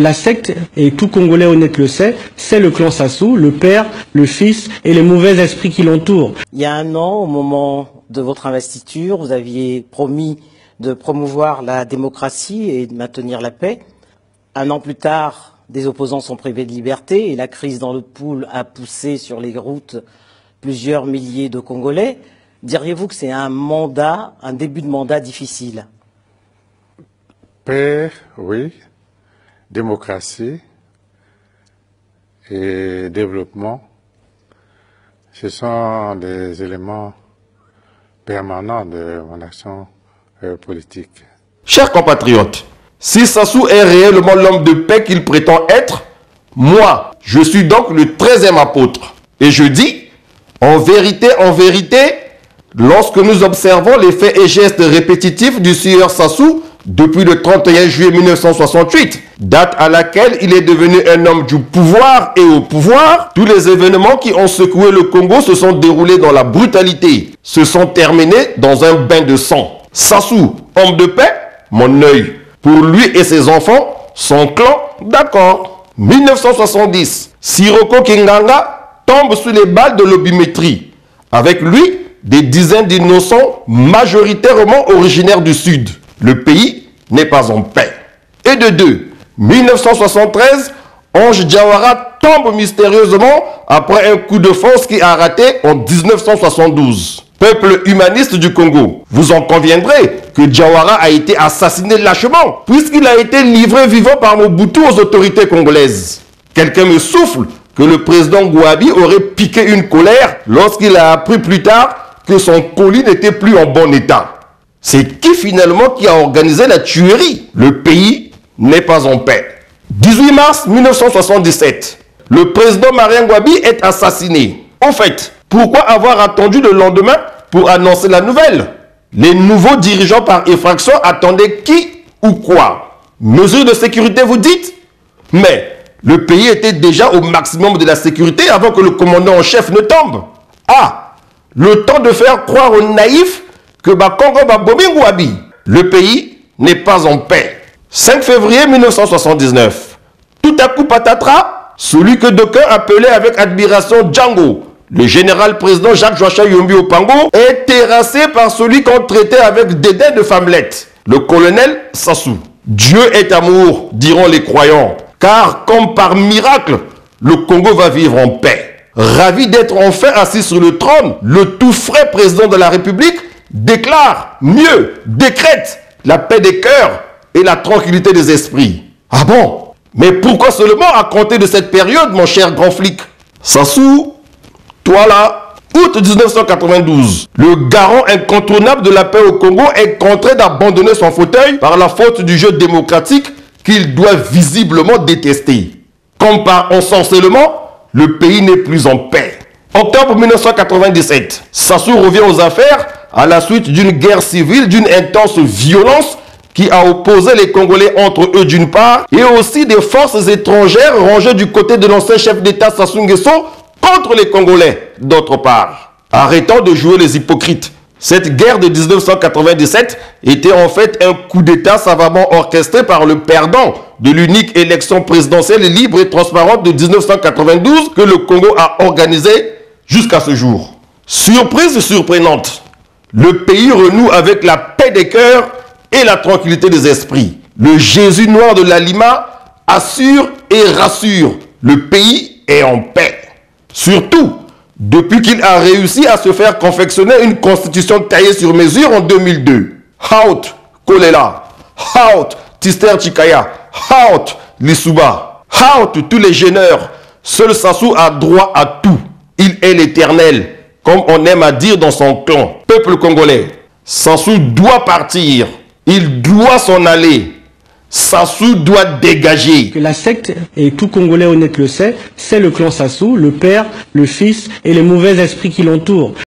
La secte, et tout Congolais honnête le sait, c'est le clan Sassou, le père, le fils et les mauvais esprits qui l'entourent. Il y a un an, au moment de votre investiture, vous aviez promis de promouvoir la démocratie et de maintenir la paix. Un an plus tard, des opposants sont privés de liberté et la crise dans le Pool a poussé sur les routes plusieurs milliers de Congolais. Diriez-vous que c'est un début de mandat difficile? Paix, oui. Démocratie et développement, ce sont des éléments permanents de mon action politique. Chers compatriotes, si Sassou est réellement l'homme de paix qu'il prétend être, moi, je suis donc le 13e apôtre. Et je dis, en vérité, lorsque nous observons les faits et gestes répétitifs du sieur Sassou, depuis le 31 juillet 1968, date à laquelle il est devenu un homme du pouvoir et au pouvoir, tous les événements qui ont secoué le Congo se sont déroulés dans la brutalité, se sont terminés dans un bain de sang. Sassou, homme de paix, mon œil. Pour lui et ses enfants, son clan, d'accord. 1970, Siroko Kinganga tombe sous les balles de l'obimétrie. Avec lui, des dizaines d'innocents majoritairement originaires du Sud. Le pays n'est pas en paix. Et de deux, 1973, Ange Diawara tombe mystérieusement après un coup de force qui a raté en 1972. Peuple humaniste du Congo, vous en conviendrez que Diawara a été assassiné lâchement, puisqu'il a été livré vivant par Mobutu aux autorités congolaises. Quelqu'un me souffle que le président Gouabi aurait piqué une colère lorsqu'il a appris plus tard que son colis n'était plus en bon état. C'est qui finalement qui a organisé la tuerie? Le pays n'est pas en paix. 18 mars 1977, le président Marien Gouabi est assassiné. En fait, pourquoi avoir attendu le lendemain pour annoncer la nouvelle? Les nouveaux dirigeants par effraction attendaient qui ou quoi? Mesures de sécurité, vous dites? Mais le pays était déjà au maximum de la sécurité avant que le commandant en chef ne tombe. Ah, le temps de faire croire aux naïfs que Bakongo Babobi Gouabi, le pays n'est pas en paix. 5 février 1979, tout à coup patatras, celui que d'aucuns appelaient avec admiration Django, le général président Jacques-Joachim Yombi Opango, est terrassé par celui qu'on traitait avec dédain de femmelette, le colonel Sassou. Dieu est amour, diront les croyants, car comme par miracle, le Congo va vivre en paix. Ravi d'être enfin assis sur le trône, le tout frais président de la République déclare, mieux, décrète la paix des cœurs et la tranquillité des esprits. Ah bon? Mais pourquoi seulement à compter de cette période, mon cher grand flic? Sassou, toi là, août 1992, le garant incontournable de la paix au Congo est contraint d'abandonner son fauteuil par la faute du jeu démocratique qu'il doit visiblement détester. Comme par ensorcellement, le pays n'est plus en paix. Octobre 1997, Sassou revient aux affaires à la suite d'une guerre civile d'une intense violence qui a opposé les Congolais entre eux d'une part et aussi des forces étrangères rangées du côté de l'ancien chef d'État Sassou Nguesso contre les Congolais d'autre part. Arrêtons de jouer les hypocrites. Cette guerre de 1997 était en fait un coup d'État savamment orchestré par le perdant de l'unique élection présidentielle libre et transparente de 1992 que le Congo a organisée jusqu'à ce jour. Surprise surprenante, le pays renoue avec la paix des cœurs et la tranquillité des esprits. Le Jésus noir de l'Alima assure et rassure, le pays est en paix. Surtout, depuis qu'il a réussi à se faire confectionner une constitution taillée sur mesure en 2002. Haut Kolela, Haut Tister Chikaya, Haut Lissouba, Haut tous les gêneurs. Seul Sassou a droit à tout. Il est l'éternel, comme on aime à dire dans son clan. Peuple congolais, Sassou doit partir. Il doit s'en aller. Sassou doit dégager. Que la secte, et tout Congolais honnête le sait, c'est le clan Sassou, le père, le fils et les mauvais esprits qui l'entourent.